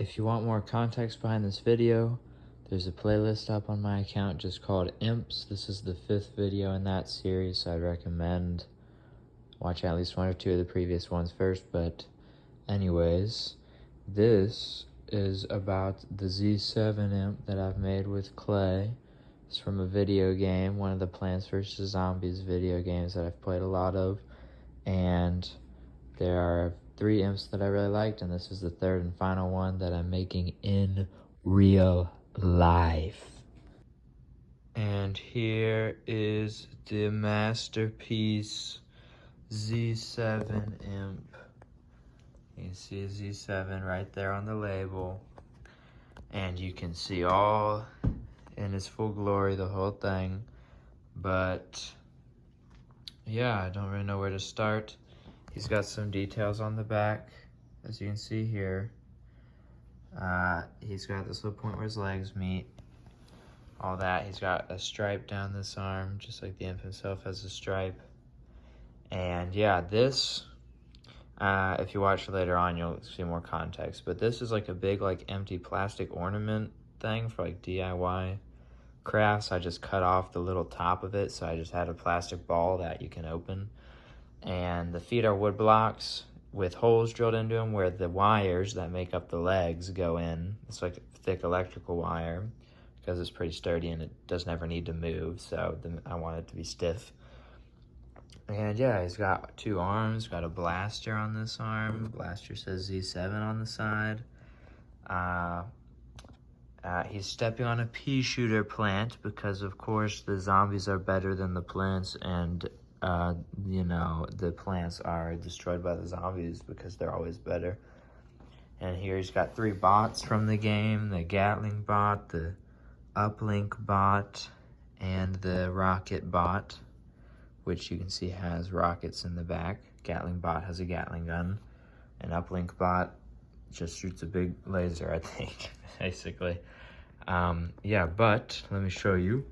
If you want more context behind this video, there's a playlist up on my account just called Imps. This is the 5th video in that series, so I'd recommend watching at least 1 or 2 of the previous ones first. But anyways, this is about the Z7 imp that I've made with clay. It's from a video game, one of the Plants vs. Zombies video games that I've played a lot of. And there are 3 imps that I really liked, and this is the 3rd and final one that I'm making in real life. And here is the masterpiece Z7 imp. You can see Z7 right there on the label, and you can see all in its full glory, the whole thing. But yeah, I don't really know where to start. He's got some details on the back, as you can see here. He's got this little point where his legs meet, all that. He's got a stripe down this arm, just like the imp himself has a stripe. And yeah, this, if you watch later on, you'll see more context. But this is like a big, like, empty plastic ornament thing for like DIY crafts. I just cut off the little top of it, so I just had a plastic ball that you can open. And the feet are wood blocks with holes drilled into them where the wires that make up the legs go in. It's like thick electrical wire because it's pretty sturdy and it doesn't ever need to move, so I want it to be stiff. And yeah, he's got 2 arms, got a blaster on this arm. Blaster says Z7 on the side. He's stepping on a pea shooter plant because, of course, the zombies are better than the plants, and you know, the plants are destroyed by the zombies because they're always better. And here he's got 3 bots from the game: the Gatling bot, the Uplink bot, and the Rocket bot, which you can see has rockets in the back. Gatling bot has a Gatling gun, and Uplink bot just shoots a big laser, I think, basically. Yeah, but let me show you.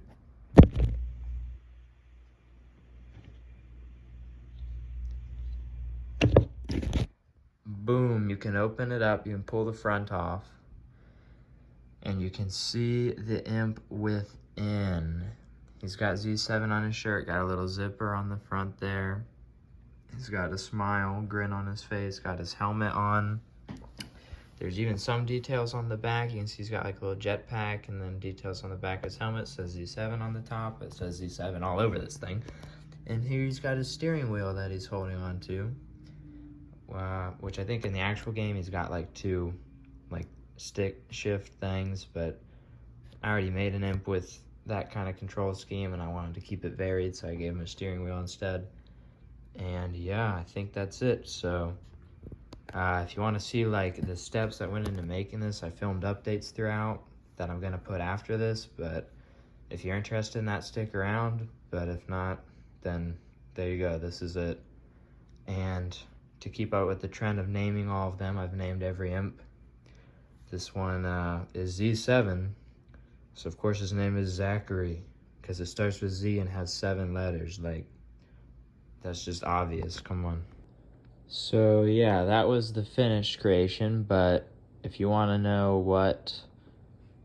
Boom, you can open it up, you can pull the front off, and you can see the imp within. He's got Z7 on his shirt, got a little zipper on the front there. He's got a smile, grin on his face, got his helmet on. There's even some details on the back. You can see he's got like a little jetpack, and then details on the back of his helmet. It says Z7 on the top. It says Z7 all over this thing. And here he's got his steering wheel that he's holding on to. Which I think in the actual game he's got like 2 like stick shift things, but I already made an imp with that kind of control scheme and I wanted to keep it varied, so I gave him a steering wheel instead. And yeah, I think that's it. So if you want to see like the steps that went into making this, I filmed updates throughout that I'm gonna put after this, but if you're interested in that, stick around. But if not, then there you go, this is it. And to keep up with the trend of naming all of them, I've named every imp. This one is Z7, so of course his name is Zachary, because it starts with Z and has 7 letters. Like, that's just obvious, come on. So yeah, that was the finished creation, but if you want to know what,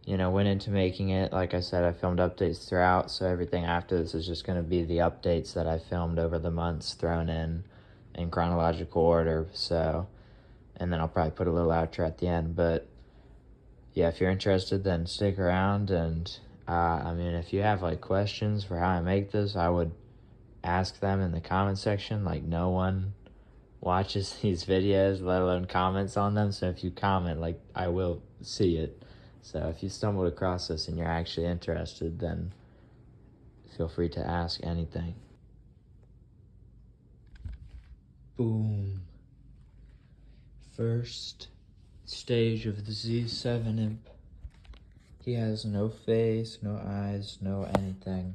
you know, went into making it, like I said, I filmed updates throughout, so everything after this is just going to be the updates that I filmed over the months thrown in chronological order. So, and then I'll probably put a little outro at the end. But yeah, if you're interested, then stick around. And I mean, if you have like questions for how I make this, I would ask them in the comment section. Like, no one watches these videos, let alone comments on them, so if you comment, like, I will see it. So if you stumbled across this and you're actually interested, then feel free to ask anything. Boom. First stage of the Z7 imp. He has no face, no eyes, no anything.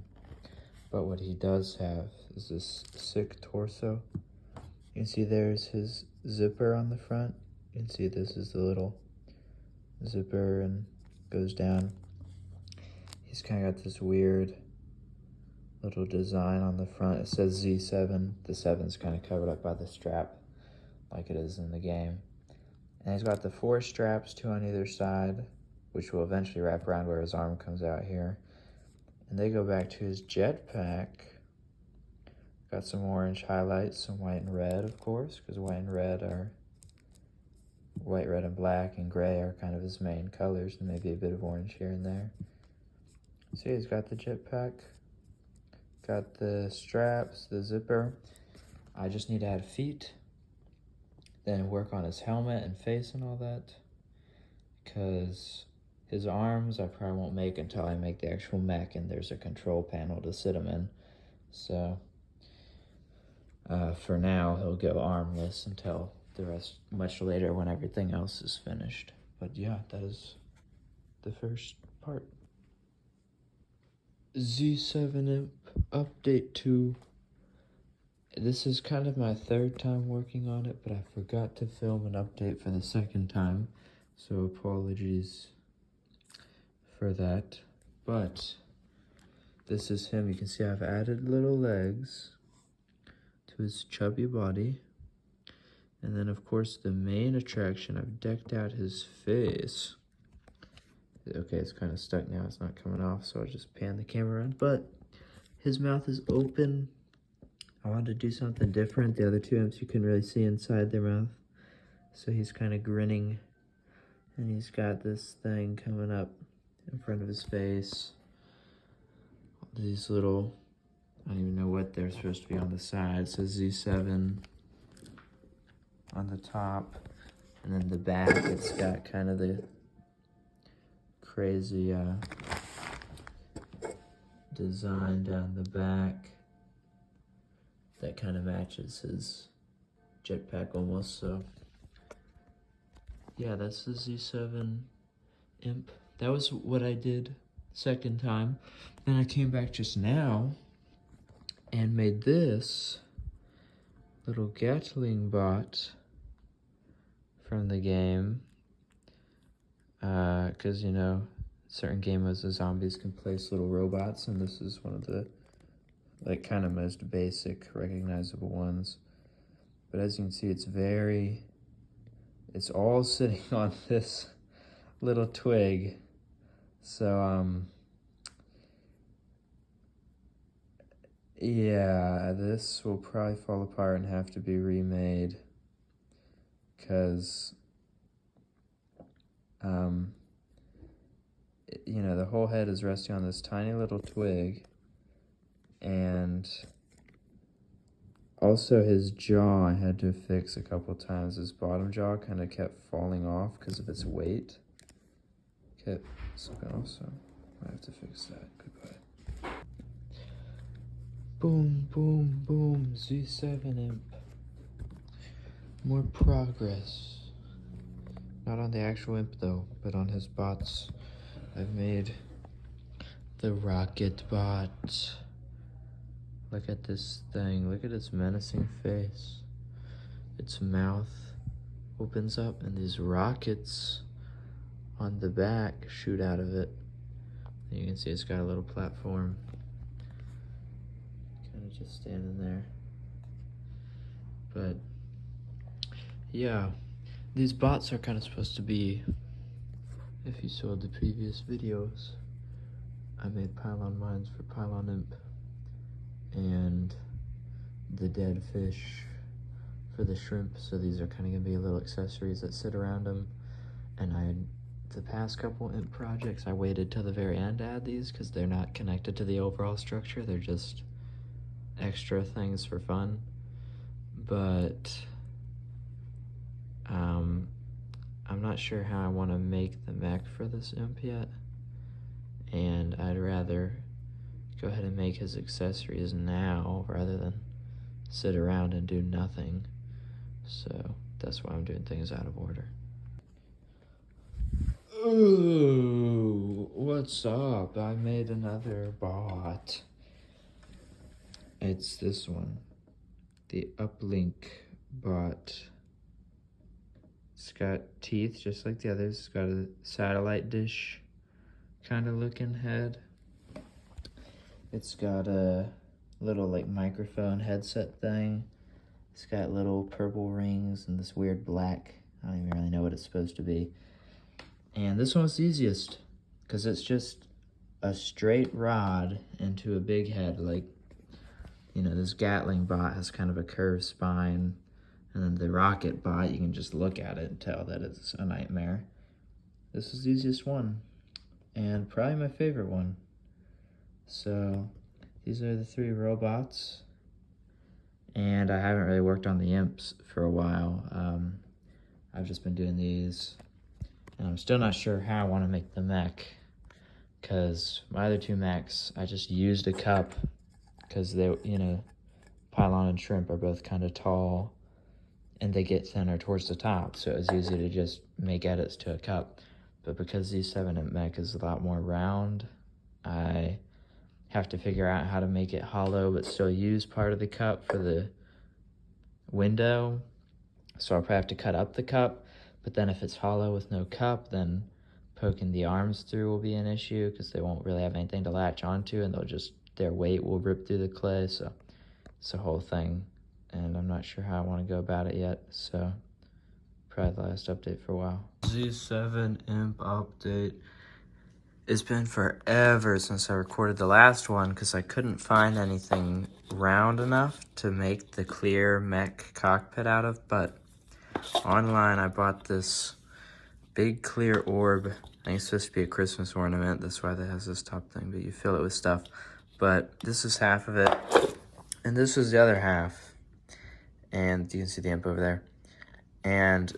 But what he does have is this sick torso. You can see there's his zipper on the front. You can see this is the little zipper and goes down. He's kind of got this weird little design on the front. It says Z7. The 7's kind of covered up by the strap like it is in the game. And he's got the 4 straps, 2 on either side, which will eventually wrap around where his arm comes out here. And they go back to his jetpack. Got some orange highlights, some white and red, of course, because white, red, and black, and gray are kind of his main colors, and maybe a bit of orange here and there. See, he's got the jetpack, got the straps, the zipper. I just need to add feet, then work on his helmet and face and all that, because his arms I probably won't make until I make the actual mech and there's a control panel to sit him in. So for now, he'll go armless until the rest, much later when everything else is finished. But yeah, that is the first part. Z7 Imp Update 2. This is kind of my 3rd time working on it, but I forgot to film an update for the 2nd time, so apologies for that. But this is him. You can see I've added little legs to his chubby body. And then, of course, the main attraction, I've decked out his face. Okay, it's kind of stuck now. It's not coming off, so I'll just pan the camera around. But his mouth is open. I wanted to do something different. The other 2 imps, you can really see inside their mouth. So he's kind of grinning. And he's got this thing coming up in front of his face. These little, I don't even know what they're supposed to be on the side. It says Z7 on the top, and then the back, it's got kind of the crazy design down the back that kind of matches his jetpack almost. So yeah, that's the Z7 Imp. That was what I did 2nd time. Then I came back just now and made this little Gatling bot from the game, because you know, certain game modes the zombies can place little robots, and this is one of the like kind of most basic recognizable ones. But as you can see, it's all sitting on this little twig. So yeah, this will probably fall apart and have to be remade, because you know, the whole head is resting on this tiny little twig, and also his jaw I had to fix a couple times. His bottom jaw kind of kept falling off because of its weight. Kept slipping off, so I have to fix that. Goodbye. Boom, boom, boom, Z7 Imp. More progress. Not on the actual imp though, but on his bots. I've made the rocket bot. Look at this thing. Look at its menacing face. Its mouth opens up and these rockets on the back shoot out of it. And you can see it's got a little platform. Kind of just standing there. But yeah, these bots are kind of supposed to be, if you saw the previous videos, I made pylon mines for Pylon Imp and the dead fish for the shrimp. So these are kind of gonna be little accessories that sit around them. And the past couple imp projects, I waited till the very end to add these because they're not connected to the overall structure. They're just extra things for fun. But I'm not sure how I want to make the mech for this imp yet, and I'd rather go ahead and make his accessories now rather than sit around and do nothing. So that's why I'm doing things out of order. Ooh, what's up? I made another bot. It's this one, the Uplink bot. It's got teeth just like the others. It's got a satellite dish kind of looking head. It's got a little like microphone headset thing. It's got little purple rings and this weird black I don't even really know what it's supposed to be. And this one was the easiest because it's just a straight rod into a big head. Like, you know, this Gatling bot has kind of a curved spine, and then the rocket bot, you can just look at it and tell that it's a nightmare. This is the easiest one, and probably my favorite one. So these are the 3 robots, and I haven't really worked on the imps for a while. I've just been doing these, and I'm still not sure how I want to make the mech, because my other 2 mechs, I just used a cup, because they, you know, Pylon and Shrimp are both kind of tall, and they get thinner towards the top, so it was easy to just make edits to a cup. But because the 7-imp mech is a lot more round, I have to figure out how to make it hollow but still use part of the cup for the window. So I'll probably have to cut up the cup, but then if it's hollow with no cup, then poking the arms through will be an issue because they won't really have anything to latch onto, and their weight will rip through the clay. So it's a whole thing, and I'm not sure how I want to go about it yet. So probably the last update for a while. Z7 imp update. It's been forever since I recorded the last one because I couldn't find anything round enough to make the clear mech cockpit out of, but online I bought this big clear orb. I think it's supposed to be a Christmas ornament, that's why that has this top thing, but you fill it with stuff. But this is half of it, and this is the other half. And you can see the imp over there. And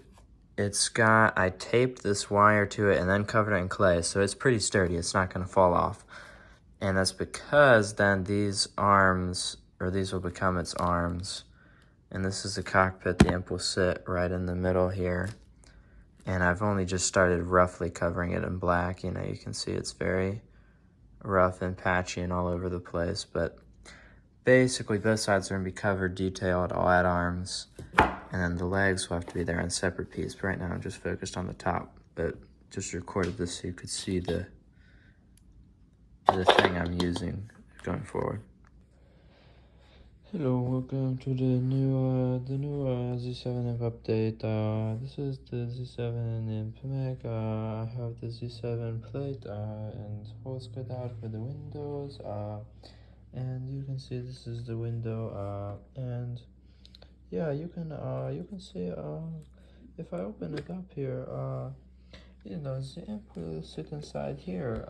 I taped this wire to it and then covered it in clay, so it's pretty sturdy. It's not going to fall off. And that's because then these arms, or these will become its arms. And this is the cockpit. The imp will sit right in the middle here. And I've only just started roughly covering it in black. You know, you can see it's very rough and patchy and all over the place. But basically, both sides are going to be covered, detailed. I'll add arms. And then the legs will have to be there in separate piece. But right now I'm just focused on the top. But just recorded this so you could see the thing I'm using going forward. Hello, welcome to the new Z7 imp update. This is the Z7 imp mech. I have the Z7 plate and holes cut out for the windows. And you can see this is the window. And yeah, you can see if I open it up here, you know, the imp will sit inside here,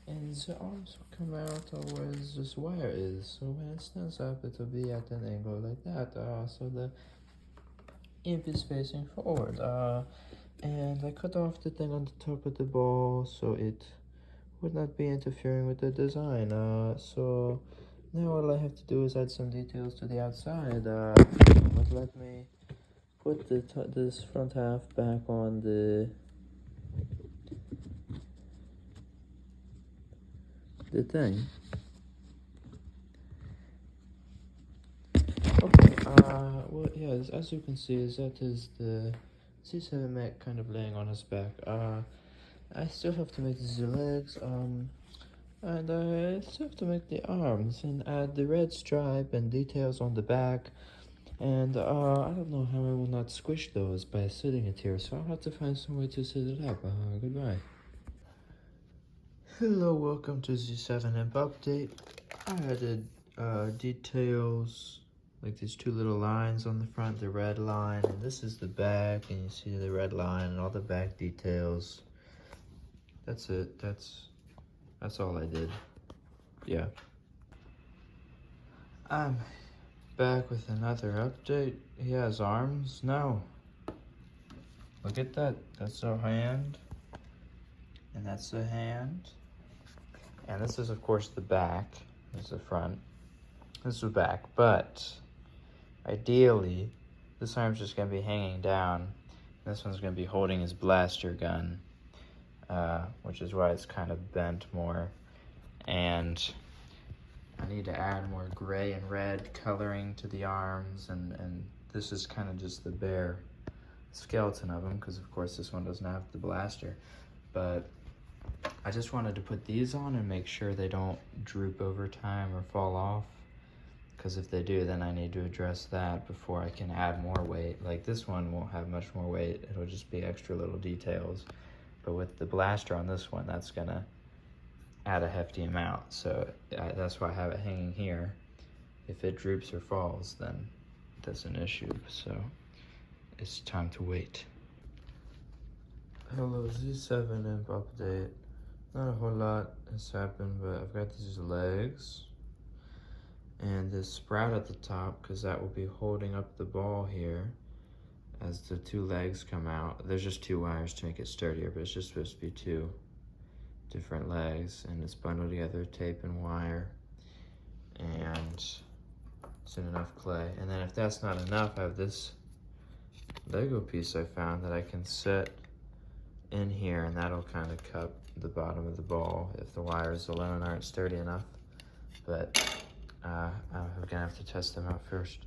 and the arms will come out where this wire is. So when it stands up, it will be at an angle like that. So the imp is facing forward. And I cut off the thing on the top of the ball so it would not be interfering with the design. So now all I have to do is add some details to the outside. But let me put this front half back on the thing. Okay, well, yeah, as you can see, that is the Z7 mech kind of laying on his back. I still have to make the legs, and I still have to make the arms and add the red stripe and details on the back. And I don't know how I will not squish those by sitting it here, so I'll have to find some way to sit it up. Goodbye. Hello, welcome to Z7 imp update. I added details, like these 2 little lines on the front, the red line, and this is the back, and you see the red line and all the back details. That's it. That's all I did. Yeah. I'm back with another update. He has arms now. Look at that. That's a hand. And that's the hand. And this is, of course, the back. This is the front. This is the back. But ideally, this arm's just going to be hanging down. This one's going to be holding his blaster gun, which is why it's kind of bent more. And I need to add more gray and red coloring to the arms. And this is kind of just the bare skeleton of him, because, of course, this one doesn't have the blaster. But I just wanted to put these on and make sure they don't droop over time or fall off. because if they do, then I need to address that before I can add more weight. Like this one won't have much more weight, it'll just be extra little details. But with the blaster on this one, that's gonna add a hefty amount. So that's why I have it hanging here. If it droops or falls, then that's an issue. So it's time to wait. Hello, Z7 imp update. Not a whole lot has happened, but I've got these legs and this sprout at the top, because that will be holding up the ball here as the two legs come out. There's just two wires to make it sturdier, but it's just supposed to be two different legs, and it's bundled together, tape and wire, and it's in enough clay. And then if that's not enough, I have this Lego piece I found that I can set in here, and that'll kind of cup the bottom of the ball if the wires alone aren't sturdy enough. But I'm gonna have to test them out first.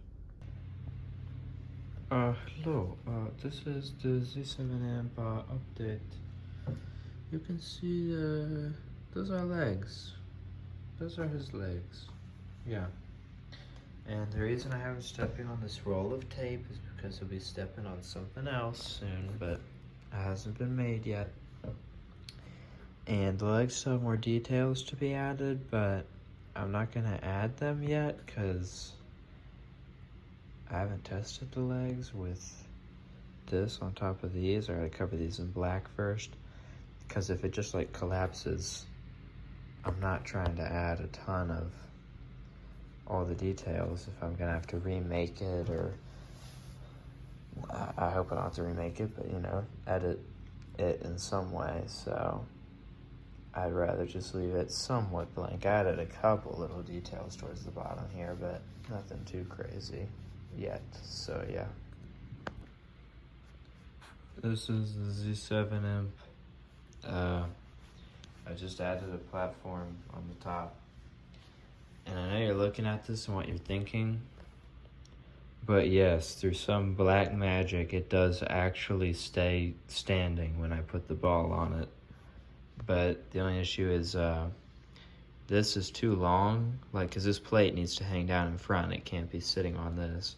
Hello, this is the Z7 amp update. You can see those are legs. Those are his legs. Yeah. And the reason I haven't stepping on this roll of tape is because he'll be stepping on something else soon, but it hasn't been made yet. And the legs still have more details to be added, but I'm not gonna add them yet because I haven't tested the legs with this on top of these. I gotta cover these in black first, because if it just like collapses, I'm not trying to add a ton of all the details if I'm gonna have to remake it, or I hope I don't have to remake it, but you know, edit it in some way. So I'd rather just leave it somewhat blank. I added a couple little details towards the bottom here, but nothing too crazy yet. So yeah. This is the Z7 imp. I just added a platform on the top. And I know you're looking at this and what you're thinking, but yes, through some black magic, it does actually stay standing when I put the ball on it. But the only issue is this is too long, like, because this plate needs to hang down in front. It can't be sitting on this.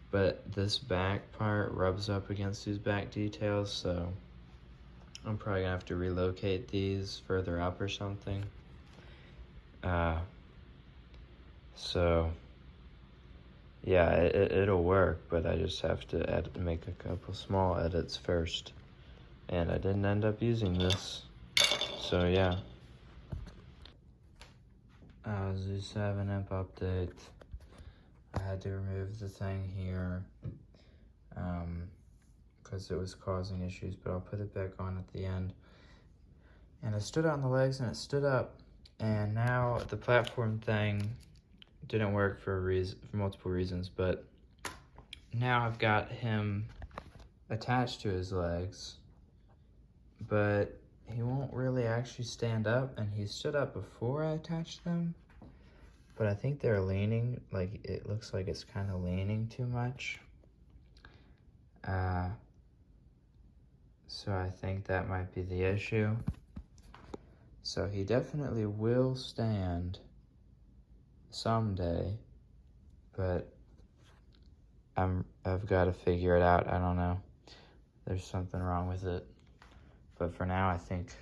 But this back part rubs up against these back details, so I'm probably gonna have to relocate these further up or something. So yeah, it'll work, but I just have to make a couple small edits first. And I didn't end up using this, so yeah. Z7 imp update. I had to remove the thing here because it was causing issues, but I'll put it back on at the end. And I stood on the legs and it stood up, and now the platform thing didn't work for multiple reasons, but now I've got him attached to his legs, but he won't really actually stand up, and he stood up before I attached them, but I think they're leaning, like it looks like it's kind of leaning too much. So I think that might be the issue. So he definitely will stand someday, but I've got to figure it out. I don't know. There's something wrong with it. But for now, I think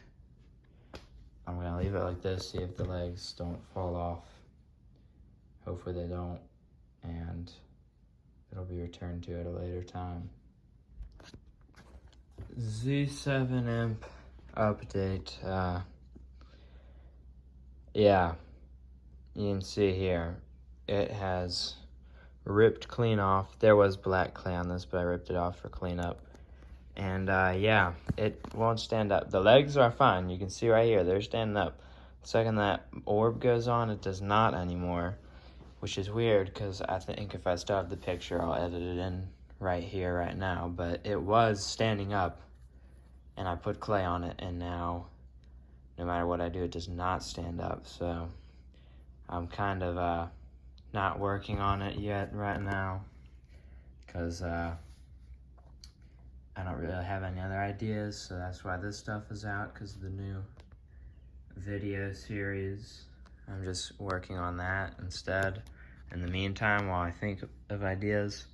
I'm gonna leave it like this, see if the legs don't fall off. Hopefully they don't, and it'll be returned to at a later time. Z7 imp update. Yeah, you can see here, it has ripped clean off. There was black clay on this, but I ripped it off for cleanup. And yeah, it won't stand up. The legs are fine. You can see right here, they're standing up. The second that orb goes on, it does not anymore, which is weird because I think if I still have the picture, I'll edit it in right here, right now. But it was standing up, and I put clay on it, and now no matter what I do, it does not stand up. So I'm kind of not working on it yet right now because I don't really have any other ideas. So that's why this stuff is out, because of the new video series. I'm just working on that instead. In the meantime, while I think of ideas,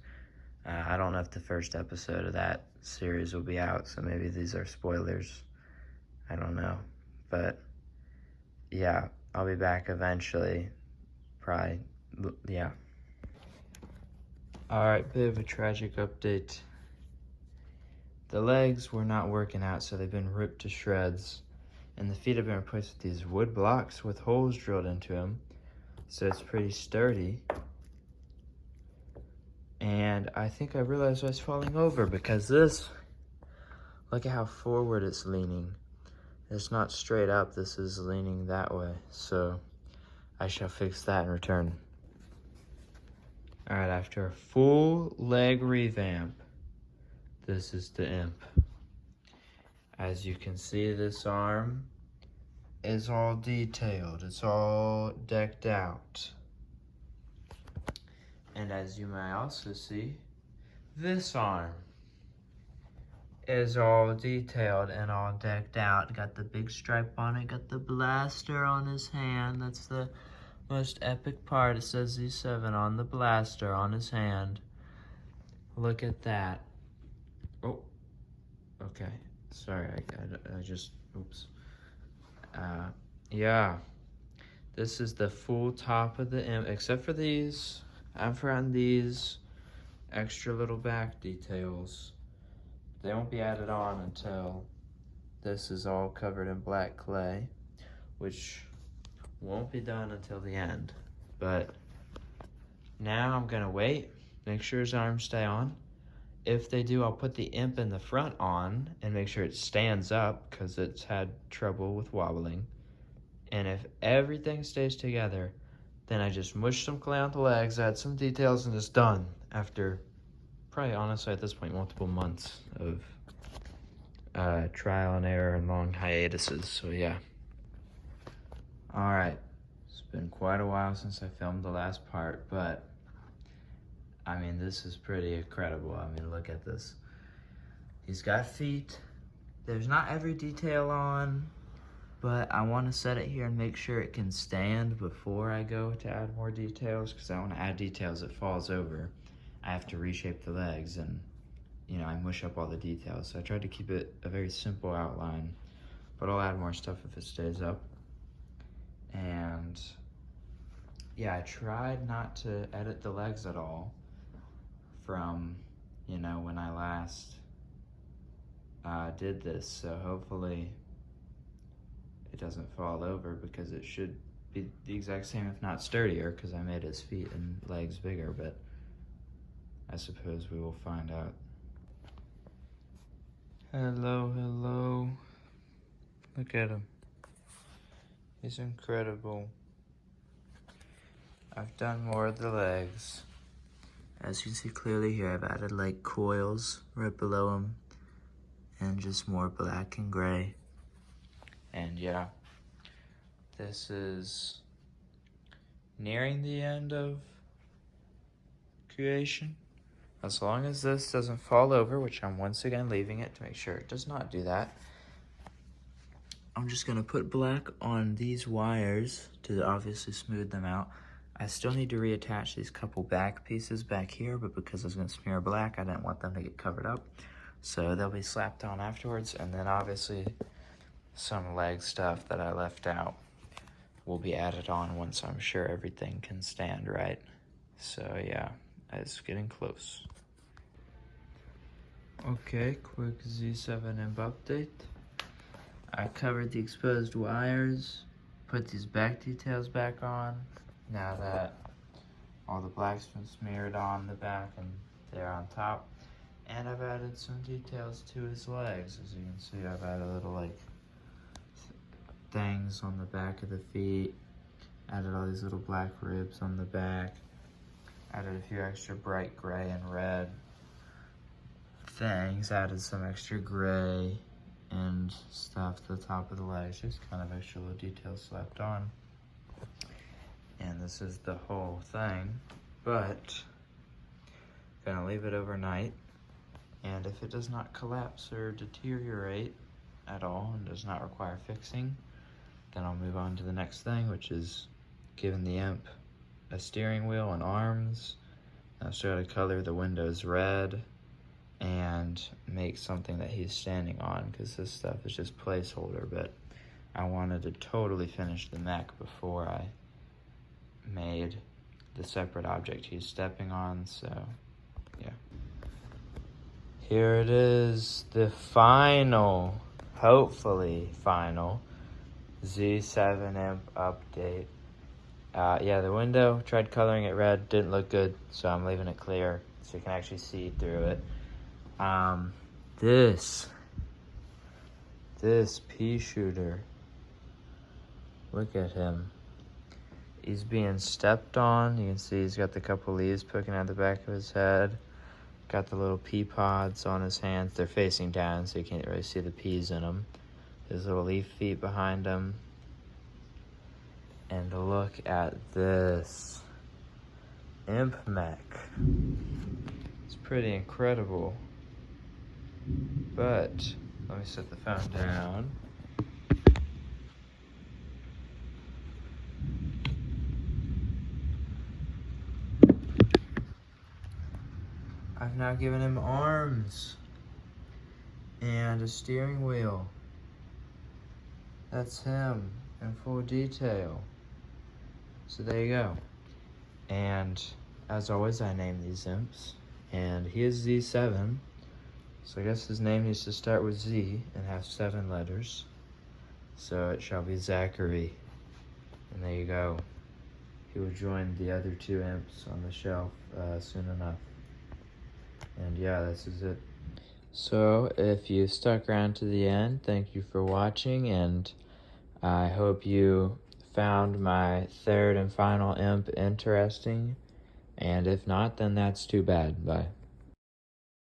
I don't know if the first episode of that series will be out, so maybe these are spoilers. I don't know. But yeah, I'll be back eventually. Probably, yeah. Alright, bit of a tragic update. The legs were not working out, so they've been ripped to shreds. And the feet have been replaced with these wood blocks with holes drilled into them. So it's pretty sturdy. And I think I realized I was falling over because this, look at how forward it's leaning. It's not straight up, this is leaning that way. So I shall fix that and return. Alright, after a full leg revamp, this is the Imp. As you can see, this arm is all detailed. It's all decked out. And as you may also see, this arm is all detailed and all decked out. Got the big stripe on it, got the blaster on his hand. That's the most epic part. It says Z7 on the blaster on his hand. Look at that. Oh, okay. Sorry, I just, oops. Yeah. This is the full top of the Imp, except for these. I've forgotten these extra little back details. They won't be added on until this is all covered in black clay, which won't be done until the end. But now I'm gonna wait, make sure his arms stay on. If they do, I'll put the Imp in the front on and make sure it stands up because it's had trouble with wobbling. And if everything stays together, then I just mush some clay on the legs, add some details, and it's done after probably, honestly, at this point, multiple months of trial and error and long hiatuses, so yeah. All right, it's been quite a while since I filmed the last part, but I mean, this is pretty incredible. I mean, look at this. He's got feet. There's not every detail on, but I want to set it here and make sure it can stand before I go to add more details, because I want to add details that falls over. I have to reshape the legs and, you know, I mush up all the details. So I tried to keep it a very simple outline, but I'll add more stuff if it stays up. And yeah, I tried not to edit the legs at all from, you know, when I last did this. So hopefully it doesn't fall over, because it should be the exact same, if not sturdier, because I made his feet and legs bigger, but I suppose we will find out. Hello, hello. Look at him. He's incredible. I've done more of the legs. As you can see clearly here, I've added like coils right below him and just more black and gray. And yeah, this is nearing the end of creation. As long as this doesn't fall over, which I'm once again leaving it to make sure it does not do that, I'm just gonna put black on these wires to obviously smooth them out. I still need to reattach these couple back pieces back here, but because I was gonna smear black, I didn't want them to get covered up. So they'll be slapped on afterwards, and then obviously some leg stuff that I left out will be added on once I'm sure everything can stand right. So yeah, it's getting close. Okay, quick Z7 Imp update. I covered the exposed wires, put these back details back on, now that all the black's been smeared on the back and they're on top. And I've added some details to his legs. As you can see, I've added little like things on the back of the feet, added all these little black ribs on the back, added a few extra bright gray and red things, added some extra gray and stuff to the top of the legs, just kind of extra little details slapped on. And this is the whole thing, but gonna leave it overnight, and if it does not collapse or deteriorate at all and does not require fixing, then I'll move on to the next thing, which is giving the Imp a steering wheel and arms. I still gotta color the windows red and make something that he's standing on, because this stuff is just placeholder, but I wanted to totally finish the mech before I made the separate object he's stepping on, so yeah. Here it is, the final, hopefully final, Z7 imp update. Yeah, the window, tried coloring it red, didn't look good, so I'm leaving it clear so you can actually see through it. This pea shooter, look at him. He's being stepped on. You can see he's got the couple leaves poking out the back of his head. Got the little pea pods on his hands. They're facing down, so you can't really see the peas in them. His little leaf feet behind him. And look at this imp mech. It's pretty incredible. But let me set the phone down. I've now given him arms and a steering wheel. That's him in full detail. So there you go. And as always, I name these imps. And he is Z7. So I guess his name needs to start with Z and have 7 letters. So it shall be Zachary. And there you go. He will join the other 2 imps on the shelf soon enough. And yeah, this is it. So if you stuck around to the end, thank you for watching, and I hope you found my 3rd and final imp interesting. And if not, then that's too bad. Bye.